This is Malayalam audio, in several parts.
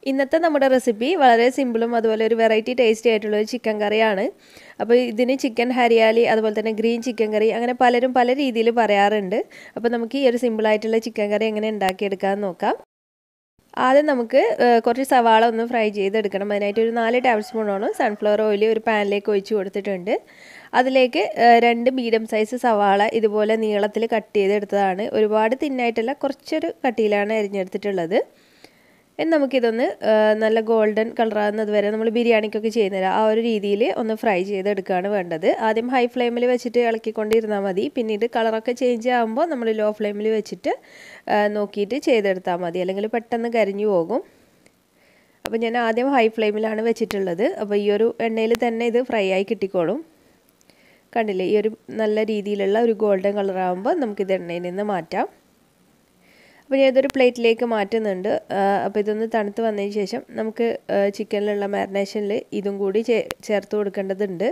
ഇന്നത്തെ നമ്മുടെ റെസിപ്പി വളരെ സിമ്പിളും അതുപോലെ ഒരു വെറൈറ്റി ടേസ്റ്റി ആയിട്ടുള്ള ഒരു ചിക്കൻ കറിയാണ്. അപ്പോൾ ഇതിന് ചിക്കൻ ഹരിയാലി അതുപോലെ തന്നെ ഗ്രീൻ ചിക്കൻ കറി അങ്ങനെ പലരും പല രീതിയിൽ പറയാറുണ്ട്. അപ്പോൾ നമുക്ക് ഈ ഒരു സിമ്പിളായിട്ടുള്ള ചിക്കൻ കറി എങ്ങനെ ഉണ്ടാക്കിയെടുക്കാമെന്ന് നോക്കാം. ആദ്യം നമുക്ക് കുറച്ച് സവാള ഒന്ന് ഫ്രൈ ചെയ്തെടുക്കണം. അതിനായിട്ട് ഒരു 4 ടേബിൾ സ്പൂണോളം സൺഫ്ലവർ ഓയിൽ ഒരു പാനിലേക്ക് ഒഴിച്ച് കൊടുത്തിട്ടുണ്ട്. അതിലേക്ക് 2 മീഡിയം സൈസ് സവാള ഇതുപോലെ നീളത്തിൽ കട്ട് ചെയ്തെടുത്തതാണ്. ഒരുപാട് തിന്നായിട്ടല്ല, കുറച്ചൊരു കട്ടിയിലാണ് അരിഞ്ഞെടുത്തിട്ടുള്ളത്. ഇനി നമുക്കിതൊന്ന് നല്ല ഗോൾഡൻ കളറാകുന്നത് വരെ നമ്മൾ ബിരിയാണിക്കൊക്കെ ചെയ്യുന്നില്ല ആ ഒരു രീതിയിൽ ഒന്ന് ഫ്രൈ ചെയ്തെടുക്കുകയാണ് വേണ്ടത്. ആദ്യം ഹൈ ഫ്ലെയിമിൽ വെച്ചിട്ട് ഇളക്കിക്കൊണ്ടിരുന്നാൽ മതി. പിന്നീട് കളറൊക്കെ ചേഞ്ച് ആകുമ്പോൾ നമ്മൾ ലോ ഫ്ലെയിമിൽ വെച്ചിട്ട് നോക്കിയിട്ട് ചെയ്തെടുത്താൽ മതി, അല്ലെങ്കിൽ പെട്ടെന്ന് കരിഞ്ഞു പോകും. അപ്പോൾ ഞാൻ ആദ്യം ഹൈ ഫ്ലെയിമിലാണ് വെച്ചിട്ടുള്ളത്. അപ്പോൾ ഈ ഒരു എണ്ണയിൽ തന്നെ ഇത് ഫ്രൈ ആയി കിട്ടിക്കോളും. കണ്ടില്ലേ, ഈ ഒരു നല്ല രീതിയിലുള്ള ഒരു ഗോൾഡൻ കളറാകുമ്പോൾ നമുക്കിത് എണ്ണയിൽ നിന്ന് മാറ്റാം. അപ്പോൾ ഞാൻ ഇതൊരു പ്ലേറ്റിലേക്ക് മാറ്റുന്നുണ്ട്. അപ്പോൾ ഇതൊന്ന് തണുത്ത് വന്നതിന് ശേഷം നമുക്ക് ചിക്കനിലുള്ള മാരിനേഷനിൽ ഇതും കൂടി ചേർത്ത് കൊടുക്കേണ്ടതുണ്ട്.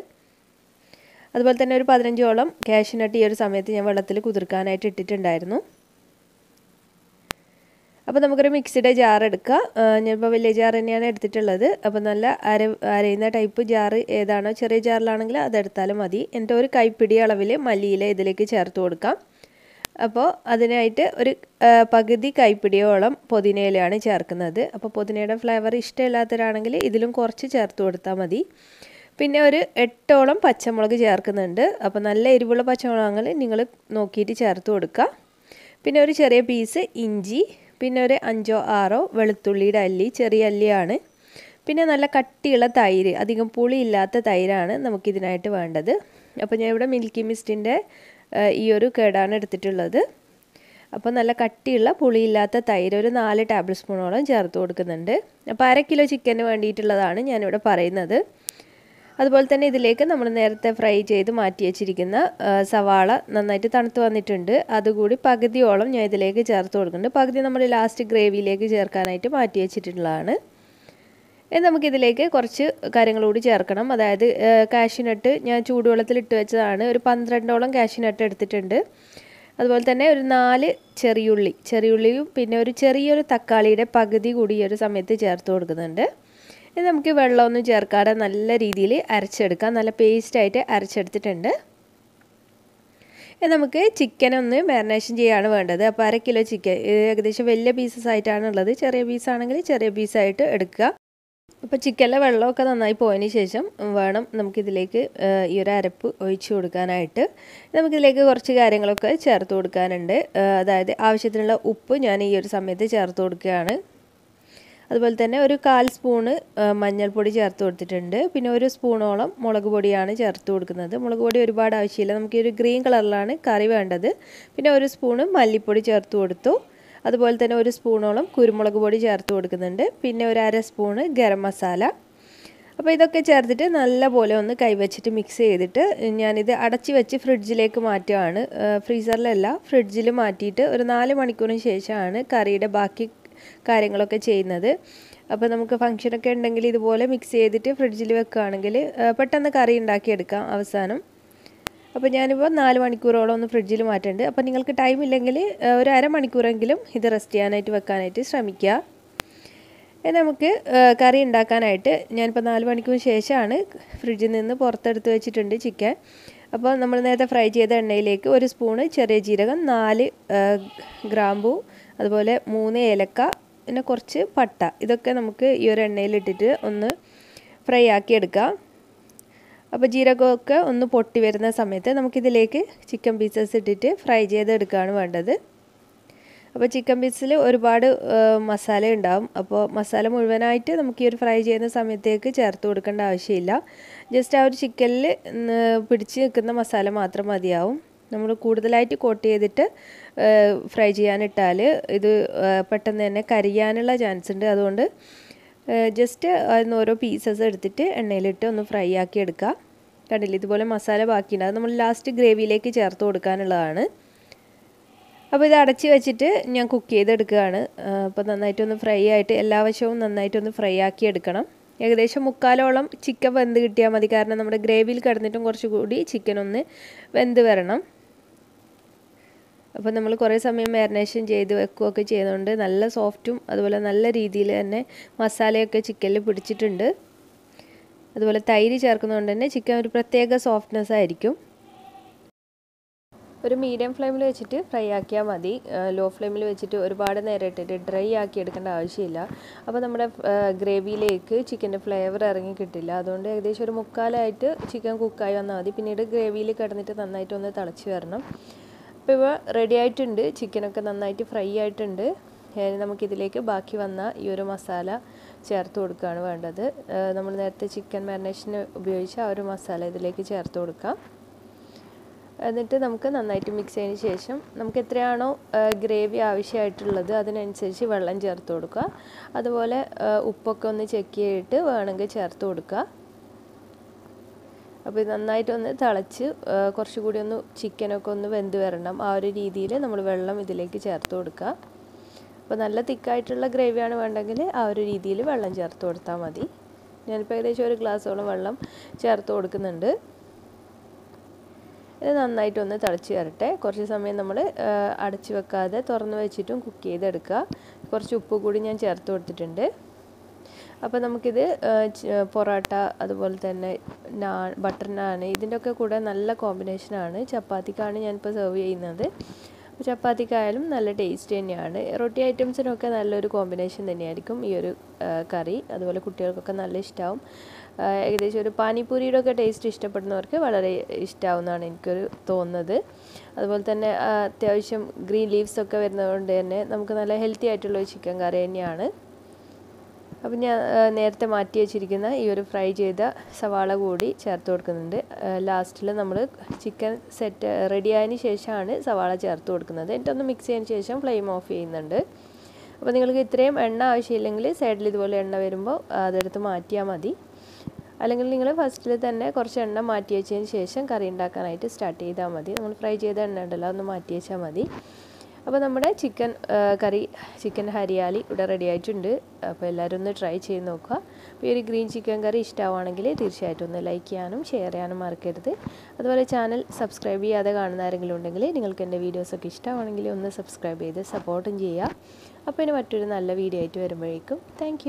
അതുപോലെ തന്നെ ഒരു 15ഓളം കാഷ്യൂനട്ട് ഈ ഒരു സമയത്ത് ഞാൻ വെള്ളത്തിൽ കുതിർക്കാനായിട്ട് ഇട്ടിട്ടുണ്ടായിരുന്നു. അപ്പോൾ നമുക്കൊരു മിക്സിയുടെ ജാർ എടുക്കുക. ഞാനിപ്പോൾ വലിയ ജാർ തന്നെയാണ് എടുത്തിട്ടുള്ളത്. അപ്പോൾ നല്ല അരയുന്ന ടൈപ്പ് ജാറ് ഏതാണോ, ചെറിയ ജാറിലാണെങ്കിൽ അതെടുത്താലും മതി. എന്നിട്ട് ഒരു കൈപ്പിടി അളവിൽ മല്ലിയില ഇതിലേക്ക് ചേർത്ത് കൊടുക്കാം. അപ്പോൾ അതിനായിട്ട് ഒരു പകുതി കൈപ്പിടിയോളം പുതിനയിലയാണ് ചേർക്കുന്നത്. അപ്പോൾ പുതിനയുടെ ഫ്ലേവർ ഇഷ്ടമില്ലാത്തവരാണെങ്കിൽ ഇതിലും കുറച്ച് ചേർത്ത് കൊടുത്താൽ മതി. പിന്നെ ഒരു 8ഓളം പച്ചമുളക് ചേർക്കുന്നുണ്ട്. അപ്പോൾ നല്ല എരിവുള്ള പച്ചമുളകുകൾ നിങ്ങൾ നോക്കിയിട്ട് ചേർത്ത് കൊടുക്കുക. പിന്നെ ഒരു ചെറിയ പീസ് ഇഞ്ചി, പിന്നെ ഒരു 5ഓ 6ഓ വെളുത്തുള്ളിയുടെ അല്ലി, ചെറിയ അല്ലിയാണ്. പിന്നെ നല്ല കട്ടിയുള്ള തൈര്, അധികം പുളിയില്ലാത്ത തൈരാണ് നമുക്കിതിനായിട്ട് വേണ്ടത്. അപ്പോൾ ഞാൻ ഇവിടെ മിൽക്കി മിസ്റ്റിൻ്റെ ഈ ഒരു കേടാണ് എടുത്തിട്ടുള്ളത്. അപ്പോൾ നല്ല കട്ടിയുള്ള പുളിയില്ലാത്ത തൈര് ഒരു 4 ടേബിൾ സ്പൂണോളം ചേർത്ത് കൊടുക്കുന്നുണ്ട്. അപ്പോൾ 1/2 കിലോ ചിക്കന് വേണ്ടിയിട്ടുള്ളതാണ് ഞാനിവിടെ പറയുന്നത്. അതുപോലെ തന്നെ ഇതിലേക്ക് നമ്മൾ നേരത്തെ ഫ്രൈ ചെയ്ത് മാറ്റി വെച്ചിരിക്കുന്ന സവാള നന്നായിട്ട് തണുത്ത് വന്നിട്ടുണ്ട്. അതുകൂടി പകുതിയോളം ഞാൻ ഇതിലേക്ക് ചേർത്ത് കൊടുക്കുന്നുണ്ട്. പകുതി നമ്മൾ ലാസ്റ്റ് ഗ്രേവിയിലേക്ക് ചേർക്കാനായിട്ട് മാറ്റി വെച്ചിട്ടുള്ളതാണ്. നമുക്കിതിലേക്ക് കുറച്ച് കാര്യങ്ങൾ കൂടി ചേർക്കണം. അതായത് കാഷ്യൂനട്ട് ഞാൻ ചൂടുവെള്ളത്തിൽ ഇട്ട് വെച്ചതാണ്. ഒരു 12ഓളം കാഷ്യൂനട്ട് എടുത്തിട്ടുണ്ട്. അതുപോലെ തന്നെ ഒരു 4 ചെറിയുള്ളിയും പിന്നെ ഒരു ചെറിയൊരു തക്കാളിയുടെ പകുതി കൂടി ഈ ഒരു സമയത്ത് ചേർത്ത് കൊടുക്കുന്നുണ്ട്. ഇനി നമുക്ക് വെള്ളമൊന്നും ചേർക്കാതെ നല്ല രീതിയിൽ അരച്ചെടുക്കാം. നല്ല പേസ്റ്റായിട്ട് അരച്ചെടുത്തിട്ടുണ്ട്. നമുക്ക് ചിക്കൻ ഒന്ന് മാരിനേഷൻ ചെയ്യാണ് വേണ്ടത്. അപ്പോൾ 1/2 കിലോ ചിക്കൻ ഏകദേശം വലിയ പീസസ് ആയിട്ടാണ് ഉള്ളത്. ചെറിയ പീസാണെങ്കിൽ ചെറിയ പീസായിട്ട് എടുക്കുക. അപ്പോൾ ചിക്കനിലെ വെള്ളമൊക്കെ നന്നായി പോയതിന് ശേഷം വേണം നമുക്കിതിലേക്ക് ഈ ഒരു അരപ്പ് ഒഴിച്ച് കൊടുക്കാനായിട്ട്. നമുക്കിതിലേക്ക് കുറച്ച് കാര്യങ്ങളൊക്കെ ചേർത്ത് കൊടുക്കാനുണ്ട്. അതായത് ആവശ്യത്തിനുള്ള ഉപ്പ് ഞാൻ ഈ ഒരു സമയത്ത് ചേർത്ത് കൊടുക്കുകയാണ്. അതുപോലെ തന്നെ ഒരു 1/4 സ്പൂണ് മഞ്ഞൾപ്പൊടി ചേർത്ത് കൊടുത്തിട്ടുണ്ട്. പിന്നെ 1 സ്പൂണോളം മുളക് പൊടിയാണ് ചേർത്ത് കൊടുക്കുന്നത്. മുളക് പൊടി ഒരുപാട് ആവശ്യമില്ല, നമുക്ക് ഒരു ഗ്രീൻ കളറിലാണ് കറി വേണ്ടത്. പിന്നെ 1 സ്പൂണ് മല്ലിപ്പൊടി ചേർത്ത് കൊടുത്തു. അതുപോലെ തന്നെ 1 സ്പൂണോളം കുരുമുളക് പൊടി ചേർത്ത് കൊടുക്കുന്നുണ്ട്. പിന്നെ ഒരു 1/2 സ്പൂണ് ഗരം മസാല. അപ്പോൾ ഇതൊക്കെ ചേർത്തിട്ട് നല്ലപോലെ ഒന്ന് കൈവച്ചിട്ട് മിക്സ് ചെയ്തിട്ട് ഞാനിത് അടച്ച് വെച്ച് ഫ്രിഡ്ജിലേക്ക് മാറ്റുകയാണ്. ഫ്രീസറിലല്ല, ഫ്രിഡ്ജിൽ മാറ്റിയിട്ട് ഒരു 4 മണിക്കൂറിന് ശേഷമാണ് കറിയുടെ ബാക്കി കാര്യങ്ങളൊക്കെ ചെയ്യുന്നത്. അപ്പോൾ നമുക്ക് ഫംഗ്ഷനൊക്കെ ഉണ്ടെങ്കിൽ ഇതുപോലെ മിക്സ് ചെയ്തിട്ട് ഫ്രിഡ്ജിൽ വെക്കുകയാണെങ്കിൽ പെട്ടെന്ന് കറി ഉണ്ടാക്കിയെടുക്കാം അവസാനം. അപ്പോൾ ഞാനിപ്പോൾ 4 മണിക്കൂറോളം ഒന്ന് ഫ്രിഡ്ജിൽ മാറ്റുന്നുണ്ട്. അപ്പോൾ നിങ്ങൾക്ക് ടൈം ഇല്ലെങ്കിൽ ഒരു 1/2 മണിക്കൂറെങ്കിലും ഇത് റെസ്റ്റ് ചെയ്യാനായിട്ട് വെക്കാനായിട്ട് ശ്രമിക്കുക. നമുക്ക് കറി ഉണ്ടാക്കാനായിട്ട് ഞാനിപ്പോൾ 4 മണിക്കൂറിന് ശേഷമാണ് ഫ്രിഡ്ജിൽ നിന്ന് പുറത്തെടുത്ത് വെച്ചിട്ടുണ്ട് ചിക്കൻ. അപ്പോൾ നമ്മൾ നേരത്തെ ഫ്രൈ ചെയ്ത എണ്ണയിലേക്ക് 1 സ്പൂണ് ചെറിയ ജീരകം, 4 ഗ്രാമ്പൂ, അതുപോലെ 3 ഏലക്ക, പിന്നെ കുറച്ച് പട്ട, ഇതൊക്കെ നമുക്ക് ഈ ഒരു എണ്ണയിലിട്ടിട്ട് ഒന്ന് ഫ്രൈ ആക്കി എടുക്കാം. അപ്പോൾ ജീരകമൊക്കെ ഒന്ന് പൊട്ടി വരുന്ന സമയത്ത് നമുക്കിതിലേക്ക് ചിക്കൻ പീസസ് ഇട്ടിട്ട് ഫ്രൈ ചെയ്തെടുക്കുകയാണ് വേണ്ടത്. അപ്പോൾ ചിക്കൻ പീസിൽ ഒരുപാട് മസാല ഉണ്ടാവും. അപ്പോൾ മസാല മുഴുവനായിട്ട് നമുക്ക് ഈ ഒരു ഫ്രൈ ചെയ്യുന്ന സമയത്തേക്ക് ചേർത്ത് കൊടുക്കേണ്ട ആവശ്യമില്ല. ജസ്റ്റ് ആ ഒരു ചിക്കനിൽ പിടിച്ച് നിൽക്കുന്ന മസാല മാത്രം മതിയാവും. നമ്മൾ കൂടുതലായിട്ട് കോട്ട് ചെയ്തിട്ട് ഫ്രൈ ചെയ്യാനിട്ടാൽ ഇത് പെട്ടെന്ന് തന്നെ കരിയാനുള്ള ചാൻസ് ഉണ്ട്. അതുകൊണ്ട് ജസ്റ്റ് അതിന് ഓരോ പീസസ് എടുത്തിട്ട് എണ്ണയിലിട്ട് ഒന്ന് ഫ്രൈ ആക്കി എടുക്കുക. കണ്ടില്ല, ഇതുപോലെ മസാല ബാക്കിയുണ്ട്, അത് നമ്മൾ ലാസ്റ്റ് ഗ്രേവിയിലേക്ക് ചേർത്ത് കൊടുക്കാനുള്ളതാണ്. അപ്പോൾ ഇത് അടച്ച് വെച്ചിട്ട് ഞാൻ കുക്ക് ചെയ്തെടുക്കുകയാണ്. അപ്പോൾ നന്നായിട്ടൊന്ന് ഫ്രൈ ആയിട്ട് എല്ലാ വശവും നന്നായിട്ടൊന്ന് ഫ്രൈ ആക്കി എടുക്കണം. ഏകദേശം 3/4ഓളം ചിക്കൻ വെന്ത് കിട്ടിയാൽ മതി. കാരണം നമ്മുടെ ഗ്രേവിയിൽ കിടന്നിട്ടും കുറച്ചുകൂടി ചിക്കൻ ഒന്ന് വെന്ത് വരണം. അപ്പോൾ നമ്മൾ കുറേ സമയം മാരിനേഷൻ ചെയ്ത് വെക്കുകയൊക്കെ ചെയ്യുന്നതുകൊണ്ട് നല്ല സോഫ്റ്റും അതുപോലെ നല്ല രീതിയിൽ തന്നെ മസാലയൊക്കെ ചിക്കനിൽ പിടിച്ചിട്ടുണ്ട്. അതുപോലെ തൈര് ചേർക്കുന്നതുകൊണ്ട് തന്നെ ചിക്കൻ ഒരു പ്രത്യേക സോഫ്റ്റ്നെസ് ആയിരിക്കും. ഒരു മീഡിയം ഫ്ലെയിമിൽ വെച്ചിട്ട് ഫ്രൈ ആക്കിയാൽ മതി. ലോ ഫ്ലെയിമിൽ വെച്ചിട്ട് ഒരുപാട് നേരം ഇട്ടിട്ട് ഡ്രൈ ആക്കി എടുക്കേണ്ട ആവശ്യമില്ല. അപ്പോൾ നമ്മുടെ ഗ്രേവിയിലേക്ക് ചിക്കൻ്റെ ഫ്ലേവർ ഇറങ്ങി കിട്ടില്ല. അതുകൊണ്ട് ഏകദേശം ഒരു മുക്കാലായിട്ട് ചിക്കൻ കുക്കായി വന്നാൽ മതി. പിന്നീട് ഗ്രേവിയിൽ കിടന്നിട്ട് നന്നായിട്ടൊന്ന് തിളച്ച് വരണം. അപ്പോൾ ഇവ റെഡി ആയിട്ടുണ്ട്. ചിക്കനൊക്കെ നന്നായിട്ട് ഫ്രൈ ആയിട്ടുണ്ട്. നമുക്കിതിലേക്ക് ബാക്കി വന്ന ഈ ഒരു മസാല ചേർത്ത് കൊടുക്കുകയാണ് വേണ്ടത്. നമ്മൾ നേരത്തെ ചിക്കൻ മാരിനേഷന് ഉപയോഗിച്ച ആ ഒരു മസാല ഇതിലേക്ക് ചേർത്ത് കൊടുക്കാം. എന്നിട്ട് നമുക്ക് നന്നായിട്ട് മിക്സ് ചെയ്തതിന് ശേഷം നമുക്ക് എത്രയാണോ ഗ്രേവി ആവശ്യമായിട്ടുള്ളത് അതിനനുസരിച്ച് വെള്ളം ചേർത്ത് കൊടുക്കുക. അതുപോലെ ഉപ്പൊക്കെ ഒന്ന് ചെക്ക് ചെയ്തിട്ട് വേണമെങ്കിൽ ചേർത്ത് കൊടുക്കുക. അപ്പോൾ ഇത് നന്നായിട്ടൊന്ന് തിളച്ച് കുറച്ചുകൂടി ഒന്ന് ചിക്കനൊക്കെ ഒന്ന് വെന്ത് വരണം. ആ ഒരു രീതിയിൽ നമ്മൾ വെള്ളം ഇതിലേക്ക് ചേർത്ത് കൊടുക്കുക. അപ്പോൾ നല്ല തിക്കായിട്ടുള്ള ഗ്രേവിയാണ് വേണ്ടെങ്കിൽ ആ ഒരു രീതിയിൽ വെള്ളം ചേർത്ത് കൊടുത്താൽ മതി. ഞാനിപ്പോൾ ഏകദേശം ഒരു ഗ്ലാസ്സോളം വെള്ളം ചേർത്ത് കൊടുക്കുന്നുണ്ട്. ഇത് നന്നായിട്ടൊന്ന് തിളച്ച് വരട്ടെ. കുറച്ച് സമയം നമ്മൾ അടച്ച് വെക്കാതെ തുറന്ന് വെച്ചിട്ടും കുക്ക് ചെയ്തെടുക്കുക. കുറച്ച് ഉപ്പ് കൂടി ഞാൻ ചേർത്ത് കൊടുത്തിട്ടുണ്ട്. അപ്പോൾ നമുക്കിത് പൊറോട്ട അതുപോലെ തന്നെ നാൻ, ബട്ടർ നാൻ ഇതിൻ്റെയൊക്കെ കൂടെ നല്ല കോമ്പിനേഷനാണ്. ചപ്പാത്തിക്കാണ് ഞാനിപ്പോൾ സെർവ് ചെയ്യുന്നത്. ചപ്പാത്തിക്കായാലും നല്ല ടേസ്റ്റ് തന്നെയാണ്. റൊട്ടി ഐറ്റംസിനൊക്കെ നല്ലൊരു കോമ്പിനേഷൻ തന്നെയായിരിക്കും ഈ ഒരു കറി. അതുപോലെ കുട്ടികൾക്കൊക്കെ നല്ല ഇഷ്ടമാവും. ഏകദേശം ഒരു പാനിപ്പൂരിയുടെ ഒക്കെ ടേസ്റ്റ് ഇഷ്ടപ്പെടുന്നവർക്ക് വളരെ ഇഷ്ടമാവുമെന്നാണ് എനിക്കൊരു തോന്നുന്നത്. അതുപോലെ തന്നെ അത്യാവശ്യം ഗ്രീൻ ലീവ്സ് ഒക്കെ വരുന്നതുകൊണ്ട് തന്നെ നമുക്ക് നല്ല ഹെൽത്തി ആയിട്ടുള്ള ഒരു ചിക്കൻ കറി തന്നെയാണ്. അപ്പം ഞാൻ നേരത്തെ മാറ്റി വെച്ചിരിക്കുന്ന ഈ ഒരു ഫ്രൈ ചെയ്ത സവാള കൂടി ചേർത്ത് കൊടുക്കുന്നുണ്ട്. ലാസ്റ്റിൽ നമ്മൾ ചിക്കൻ സെറ്റ് റെഡി ആയതിന് ശേഷമാണ് സവാള ചേർത്ത് കൊടുക്കുന്നത്. എന്നിട്ടൊന്ന് മിക്സ് ചെയ്തതിന് ശേഷം ഫ്ലെയിം ഓഫ് ചെയ്യുന്നുണ്ട്. അപ്പോൾ നിങ്ങൾക്ക് ഇത്രയും എണ്ണ ആവശ്യമില്ലെങ്കിൽ സൈഡിൽ ഇതുപോലെ എണ്ണ വരുമ്പോൾ അതെടുത്ത് മാറ്റിയാൽ മതി. അല്ലെങ്കിൽ നിങ്ങൾ ഫസ്റ്റിൽ തന്നെ കുറച്ച് എണ്ണ മാറ്റി വെച്ചതിന് ശേഷം കറി ഉണ്ടാക്കാനായിട്ട് സ്റ്റാർട്ട് ചെയ്താൽ മതി. നമ്മൾ ഫ്രൈ ചെയ്ത എണ്ണ ഉണ്ടല്ലോ ഒന്ന് മാറ്റി വെച്ചാൽ മതി. അപ്പോൾ നമ്മുടെ ചിക്കൻ കറി, ചിക്കൻ ഹരിയാലി ഇവിടെ റെഡി ആയിട്ടുണ്ട്. അപ്പോൾ എല്ലാവരും ഒന്ന് ട്രൈ ചെയ്ത് നോക്കുക. അപ്പോൾ ഈ ഒരു ഗ്രീൻ ചിക്കൻ കറി ഇഷ്ടമാണെങ്കിൽ തീർച്ചയായിട്ടും ഒന്ന് ലൈക്ക് ചെയ്യാനും ഷെയർ ചെയ്യാനും മറക്കരുത്. അതുപോലെ ചാനൽ സബ്സ്ക്രൈബ് ചെയ്യാതെ കാണുന്ന ആരെങ്കിലും ഉണ്ടെങ്കിൽ നിങ്ങൾക്ക് എൻ്റെ വീഡിയോസൊക്കെ ഇഷ്ടമാണെങ്കിൽ ഒന്ന് സബ്സ്ക്രൈബ് ചെയ്ത് സപ്പോർട്ടും ചെയ്യുക. അപ്പോൾ ഇനി മറ്റൊരു നല്ല വീഡിയോ ആയിട്ട് വരുമ്പോഴേക്കും താങ്ക്